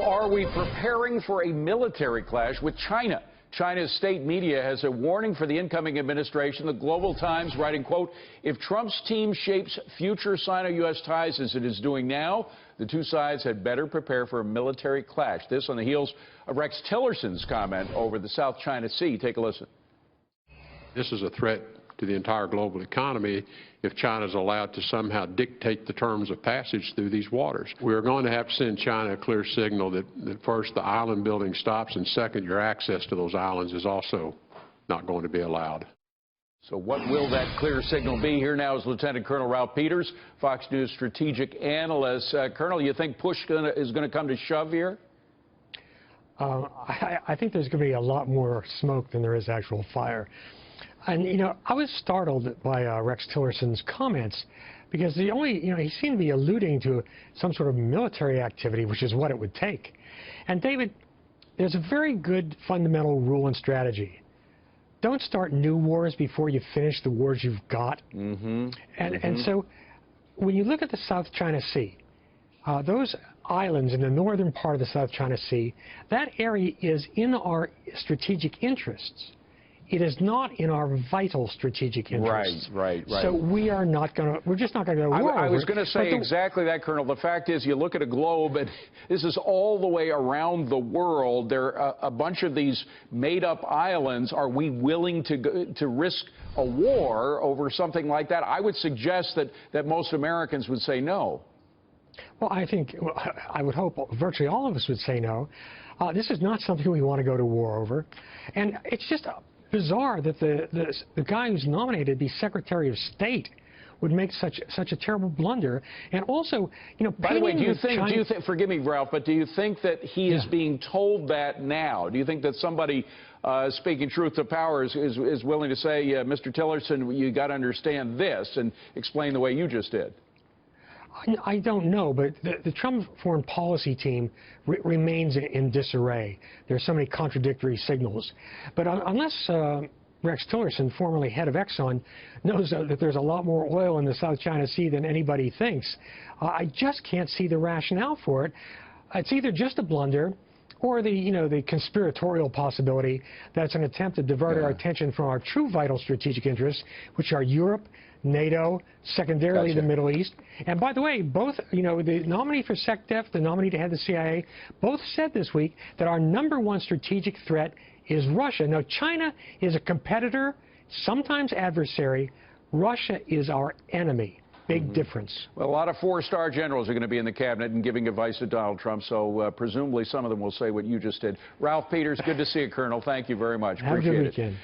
are we preparing for a military clash with China? China's state media has a warning for the incoming administration. The Global Times writing, quote, if Trump's team shapes future Sino-U.S. ties as it is doing now, the two sides had better prepare for a military clash. This on the heels of Rex Tillerson's comment over the South China Sea. Take a listen. This is a threat to the entire global economy if China is allowed to somehow dictate the terms of passage through these waters. We're going to have to send China a clear signal that first, the island building stops, and second, your access to those islands is also not going to be allowed. So what will that clear signal be? Here now is Lieutenant Colonel Ralph Peters, Fox News strategic analyst. Colonel, you think push is going to come to shove here? I think there's going to be a lot more smoke than there is actual fire. And, you know, I was startled by Rex Tillerson's comments because he seemed to be alluding to some sort of military activity, which is what it would take. And, David, there's a very good fundamental rule in strategy. Don't start new wars before you finish the wars you've got. And so when you look at the South China Sea, those islands in the northern part of the South China Sea, that area is in our strategic interests. It is not in our vital strategic interests. Right. So we're just not going to go to war. I was going to say exactly that, Colonel. The fact is, you look at a globe, and this is all the way around the world. There are a bunch of these made-up islands. Are we willing to risk a war over something like that? I would suggest that most Americans would say no. Well, I would hope virtually all of us would say no. This is not something we want to go to war over. And it's just bizarre that the guy who's nominated to be Secretary of State would make such a terrible blunder. And also, you know, by the way, do you think, forgive me, Ralph, but do you think that he is being told that now? Do you think that somebody speaking truth to power is willing to say, Mr. Tillerson, you got to understand this, and explain the way you just did? I don't know, but the Trump foreign policy team remains in disarray. There are so many contradictory signals. But unless Rex Tillerson, formerly head of Exxon, knows that there's a lot more oil in the South China Sea than anybody thinks, I just can't see the rationale for it. It's either just a blunder or the conspiratorial possibility that it's an attempt to divert our attention from our true vital strategic interests, which are Europe, NATO, secondarily the Middle East. And by the way, both, the nominee for SecDef, the nominee to head the CIA, both said this week that our #1 strategic threat is Russia. Now, China is a competitor, sometimes adversary. Russia is our enemy. Big difference. Well, a lot of four-star generals are going to be in the cabinet and giving advice to Donald Trump, so presumably some of them will say what you just did. Ralph Peters, good to see you, Colonel. Thank you very much. Have a good weekend.